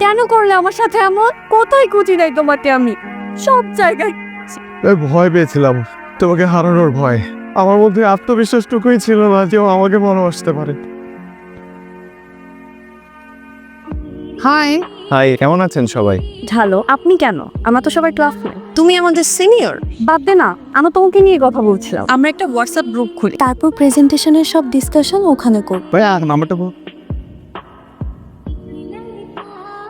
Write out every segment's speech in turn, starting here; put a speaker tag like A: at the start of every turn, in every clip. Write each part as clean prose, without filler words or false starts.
A: কেন করলে আমার সাথে এমন? কোথায় খুঁজি নাই তোমাকে আমি, সব জায়গায়।
B: ভয় পেয়েছিলাম, তোমাকে হারানোর ভয়। আমার মধ্যে আত্মবিশ্বাসটুকুই ছিল না যে ও আমাকে ভালোবাসতে পারে।
A: হাই।
B: হাই, কেমন আছেন সবাই?
A: ভালো, আপনি কেন? আমরা তো সবাই ক্লাসমেট। তুমি আমাদের সিনিয়র। বাদ দে না, আমরা তোমাকে নিয়ে কথা বলছিলাম। আমরা একটা হোয়াটসঅ্যাপ গ্রুপ খুলি, তারপর প্রেজেন্টেশনের সব ডিসকাশন ওখানে করব।
B: ভাই নাম্বারটা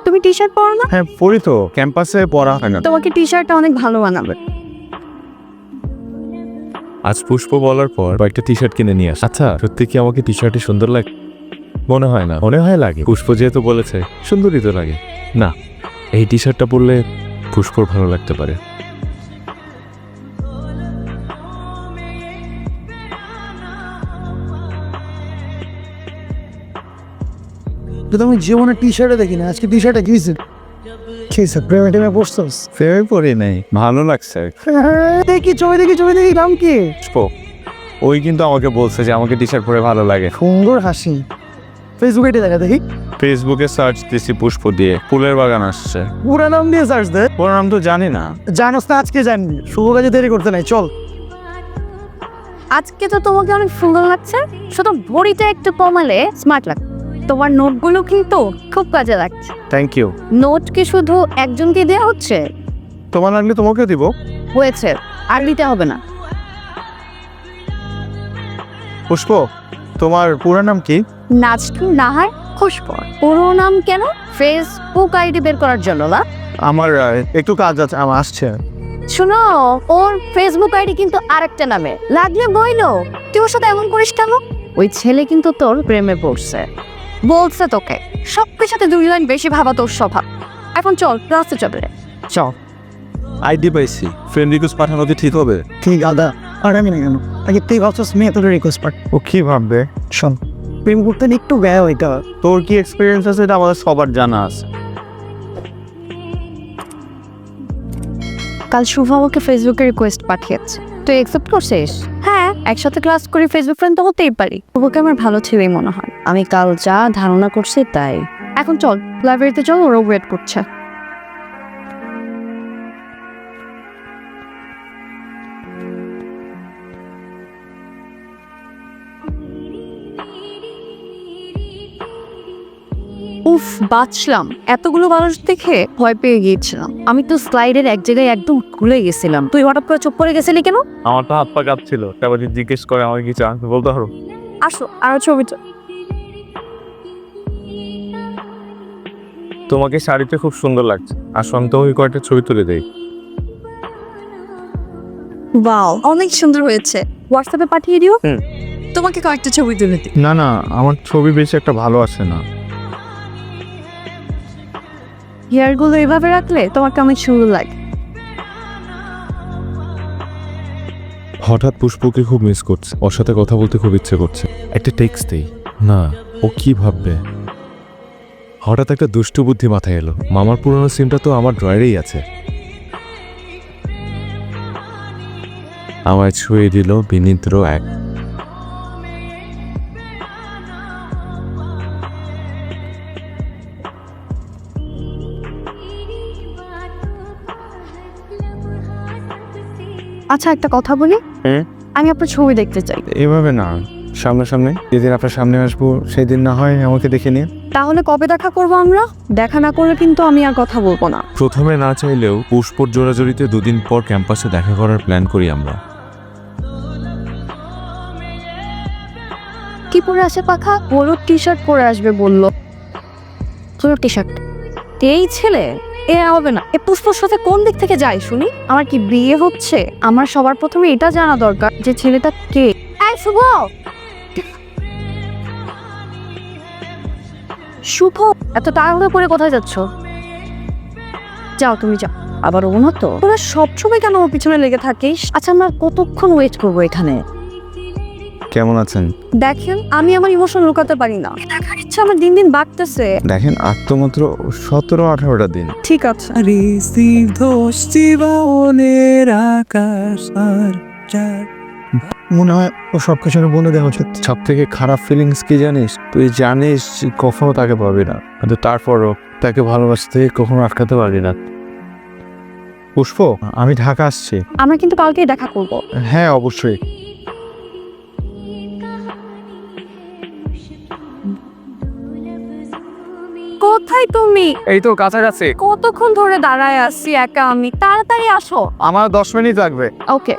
A: তুমি টি শার্ট পরো না?
B: হ্যাঁ পড়ি তো, ক্যাম্পাসে পড়া হয় না।
A: তোমাকে টি শার্টটা অনেক ভালো মানাবে।
C: আজ পুষ্প বলার পর কয়েকটা টি শার্ট কিনে নিয়ে আস। আচ্ছা, সত্যি কি আমাকে টি শার্টে সুন্দর লাগে? মনে হয় না। মনে হয় লাগে। পুষ্প যেহেতু বলেছে, সুন্দরই তো লাগে। না, এই টি শার্টটা পরলে পুষ্পর ভালো লাগতে পারে।
D: আমি জীবনে টি শার্টে দেখি না, আজকে টি শার্টে গিয়েছে খেয়েছে। প্রেমে টেমে পড়ছস?
B: ফেভার পড়ি নাই, ভালো লাগছে।
D: দেখি ছবি নাম কি?
B: পুষ্প, ওই কিন্তু আমাকে বলছে যে আমাকে টি শার্ট পরে ভালো লাগে।
D: সুন্দর হাসি। ফেসবুকে দেখা দেখি।
B: ফেসবুকে সার্চ দিছি পুষ্প দিয়ে, ফুলের বাগান আসছে।
D: পুরা নাম দিয়ে সার্চ দে।
B: ওর নাম তো জানি না।
D: জানোস না, আজকে জানবি। শুভ কাজে দেরি করতে নাই, চল।
A: আজকে তো তোমাকে অনেক সুন্দর লাগছে, শুধু বড়িটা একটু কমালে স্মার্ট লাগবে। তোমার নোটগুলো কিন্তু খুব কাজে লাগছে।
B: Thank you.
A: নোট কি শুধু একজনকে দেওয়া হচ্ছে?
B: তোমার লাগলে তোমাকে দিব।
A: হয়েছে, আর দিতে হবে না।
B: পুষ্প, তোমার পুরো নাম কি?
A: নাজটু নাহার খুশপর। পুরো নাম কেন? ফেসবুক আইডি বের করার জন্য না?
B: আমার একটু কাজ আছে, আমার আসছে।
A: শুনো, ওর ফেসবুক আইডি কিন্তু আরেকটা নামে, লাগলে বইলো। তুই ওর সাথে এমন করিস কেন? ওই ছেলে কিন্তু তোর প্রেমে পড়ছে, বলছে তোকে। সবকিছুতে দুই লাইন বেশি ভাবা তোর স্বভাব। এখন চল, রাস্তা চলে চল।
C: আইডি পাইছি, ফ্রেন্ড রিকোয়েস্ট পাঠানো কি ঠিক হবে?
D: ঠিক আদা। আর আমি না কেন? আগে তুই ভাবছস মেয়ে তোর রিকোয়েস্ট পাঠ।
B: ও কি ভাববে?
D: শোন, প্রেম করতে একটু ব্যয় হইতে হয়।
B: তোর কি এক্সপিরিয়েন্স আছে এটা আমাদের সবার জানা আছে।
A: কাল শুভ আমাকে ফেসবুকে রিকোয়েস্ট পাঠিয়েছে, তুই অ্যাকসেপ্ট করছিস? হ্যাঁ, একসাথে ক্লাস করি, ফেসবুক ফ্রেন্ড তো হতেই পারি। শুভকে আমার ভালো ছেলেই মনে হয়। আমি কাল যা ধারণা করছি তাই। এখন চল, লাইব্রেরিতে চল, ওরা ওয়েট করছে। উফ, বাঁচলাম। এতগুলো মানুষ দেখে ভয় পেয়ে গিয়েছিলাম। আমি তো স্লাইডের এক জায়গায় একদম ভুলে গেছিলাম। তুই হঠাৎ করে চুপ করে গেছিলি কেন?
B: আমার তো হাত পা কাঁপছিল, তারপর জিজ্ঞেস করে আমাকে কিছু আনতে বলতে পারো?
A: আসো, আর ছবিটা।
B: তোমাকে শাড়িতে খুব সুন্দর লাগছে। আর সন্ত ওই কয়েকটা ছবি তুলে দেই।
A: ওয়াও, অনেক সুন্দর হয়েছে। হোয়াটসঅ্যাপে পাঠিয়ে দিও। তোমাকে কয়েকটা ছবি তুলে দিই।
B: না না, আমার ছবি বেশি একটা ভালো আসে না।
A: হেয়ারগুলো এভাবে রাখলে তোমাকে অনেক সুন্দর লাগে।
C: হঠাৎ পুষ্পকে খুব মিস করছে, ওর সাথে কথা বলতে খুব ইচ্ছে করছে। একটা টেক্সট দেই না, ও কি ভাববে? হঠাৎ একটা দুষ্টু বুদ্ধি মাথায় এলো। মামার পুরনো সিমটা তো আমার ড্রয়ারেই আছে। আমায় ছুঁয়ে দিল বিনিদ্র এক।
A: আচ্ছা, একটা কথা বলি। আমি আপনার ছবি দেখতে চাই।
B: এভাবে না, সামনাসামনি। যেদিন আপনার সামনে আসবো সেই দিন না হয় আমাকে দেখে নিয়ে।
A: তাহলে কবে দেখা করবো আমরা? দেখা না করলে কিন্তু আমি আর কথা বলবো না।
C: প্রথমে না চাইলেও পুষ্পর জোড়াজড়িতে দুদিন পর ক্যাম্পাসে দেখা করার প্ল্যান করি আমরা।
A: কি পরে আসে পাখা? হলুদ টি শার্ট পরে আসবে বললো। হলুদ টি শার্ট? এই ছেলে এ হবে না। এ পুষ্পর সাথে কোন দিক থেকে যায় শুনি? আমার কি বিয়ে হচ্ছে? আমার সবার প্রথমে এটা জানা দরকার যে ছেলেটা কে। এই শুভ! শুভ, এত তাড়াহুড়ো করে কোথায় যাচ্ছ? যাও, তুমি যাও। আবার ও না তো, তোরা সবসময় কেন ওর পিছনে লেগে থাকিস? আচ্ছা, আমরা কতক্ষণ ওয়েট করবো এখানে?
B: কেমন আছেন?
A: দেখেন, আমি আমার ইমোশন লুকাতে পারি না। দেখার ইচ্ছা আমার দিন দিন বাড়তেছে।
B: দেখেন, আর তো মাত্র 17-18টা দিন।
A: ঠিক আছে।
E: ঋষি দোষ জীবনের আকাশ আর চাঁদ
D: মনে হয় ও সব কিছু বলে দেওয়া উচিত।
C: সব থেকে খারাপ ফিলিংস কি জানিস? তুই জানিস কখনো তাকে পাবি না, কিন্তু তারপরও তাকে ভালোবাসতে কখনো আটকাতে পারবি না। পুষ্প, আমি ঢাকা আসছি।
A: আমরা কিন্তু কালকেই দেখা করব।
C: হ্যাঁ অবশ্যই।
A: কোথায় তুমি?
B: এই তো কাছাকাছি।
A: কতক্ষণ ধরে দাঁড়ায় আসছি একা আমি, তাড়াতাড়ি আসো।
B: আমার 10 মিনিট লাগবে।
A: ওকে।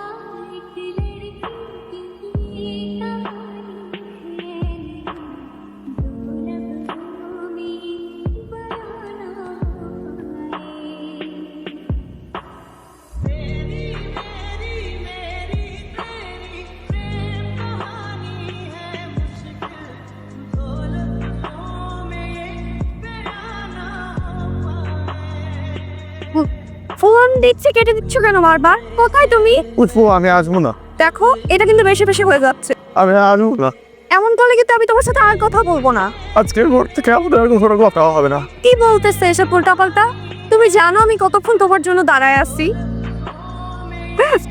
A: ফোন দিচ্ছি, কেটে দিচ্ছ কেন বারবার? কোথায় তুমি?
B: পুষ্পু, আমি আসবো না।
A: দেখো, এটা কিন্তু বেশি বেশি হয়ে যাচ্ছে।
B: আমি আসবো না।
A: এমন করলে কিন্তু আমি তোমার সাথে আর কথা বলবো না।
B: আজকের পর থেকে আমাদের কোনো কথা হবে না।
A: কি বলতেছে এসব উল্টাপাল্টা? তুমি জানো আমি কতক্ষণ তোমার জন্য দাঁড়ায় আছি?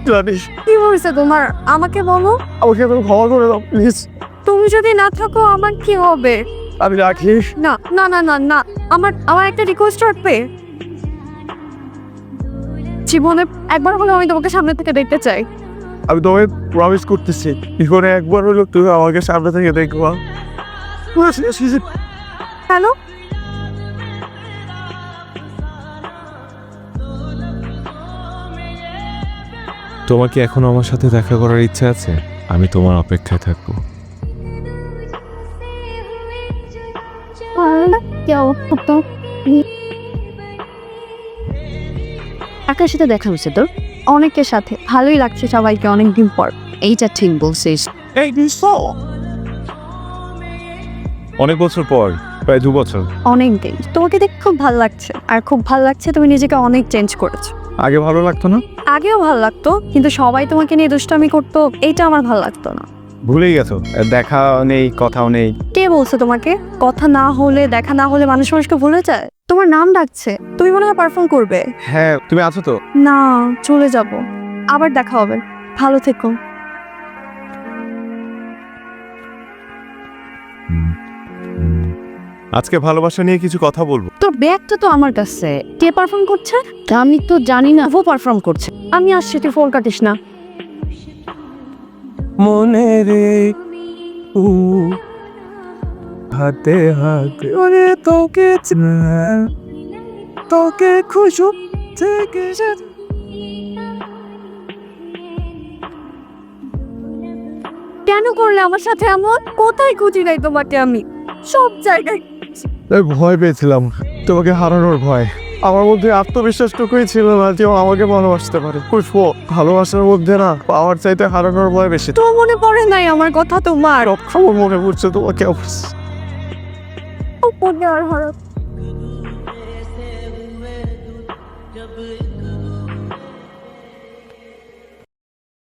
B: জানিস,
A: কি হয়েছে তোমার? আমাকে বলো।
B: আমাকে তুমি ক্ষমা করে দাও প্লিজ।
A: তুমি যদি না থাকো আমার কি হবে?
B: আমি রাখি।
A: না না না না না, আমার একটা রিকোয়েস্ট রাখবে। জীবনে একবার হলেও আমি তোমাকে সামনে থেকে দেখতে চাই।
B: আমি তোমায় প্রমিস করতেছি, জীবনে একবার হলো তুমি আমাকে সামনে থেকে দেখবা।
A: হ্যালো,
C: তোমার কি এখনো আমার সাথে দেখা করার ইচ্ছা আছে? আমি তোমার অপেক্ষায় থাকবো।
A: কার সাথে দেখা হয়েছে তোর? অনেকের সাথে। ভালোই লাগছে সবাইকে অনেকদিন পর। এইটা ঠিক বলছিস।
B: এই
C: অনেক বছর পর, প্রায় 2 বছর।
A: অনেক দিন। তোমাকে দেখে খুব ভালো লাগছে, আর খুব ভালো লাগছে তুমি নিজেকে অনেক চেঞ্জ করেছো।
C: আগে ভালো লাগতো না?
A: আগেও ভালো লাগতো, কিন্তু সবাই তোমাকে নিয়ে দুষ্টামি করতো, এইটা আমার ভালো লাগতো না।
C: ভুলেই গেছো? দেখা নেই, কথাও নেই।
A: কে বলছে তোমাকে? কথা না হলে, দেখা না হলে মানুষ মানুষকে ভুলে যায়? তোমার নাম ডাকছে, তুমি মনে হয় পারফর্ম করবে।
C: হ্যাঁ, তুমি আছো তো?
A: না, চলে যাব। আবার দেখা হবে। ভালো থেকো।
C: আজকে ভালোবাসা নিয়ে কিছু কথা বলবো।
A: তোর ব্যাগটা তো আমার কাছে। কে পারফর্ম করছে? আমি তো জানি না। ও পারফর্ম করছে। আমি আসছি, তুই ফোন কাটিস না।
B: মনে রে হাতে হাতে ওরে তোকে খুশু থেকে
A: কেন করলে আমার সাথে এমন? কোথায় খুঁজি নাই তোমাকে আমি? সব জায়গায়।
B: ভয় পেয়েছিলাম, তোমাকে হারানোর ভয়। আমার মধ্যে আত্মবিশ্বাসটুকুই ছিল না যে ও আমাকে ভালোবাসতে পারে। পুষ্প, ভালোবাসার মধ্যে না পাওয়ার চাইতে হারানোর ভয় বেশি।
A: তো মনে পড়ে নাই আমার কথা তোমার?
B: সব খবর মনে পড়ছে তোমাকে অবশ্য।
A: মনে আর হারাত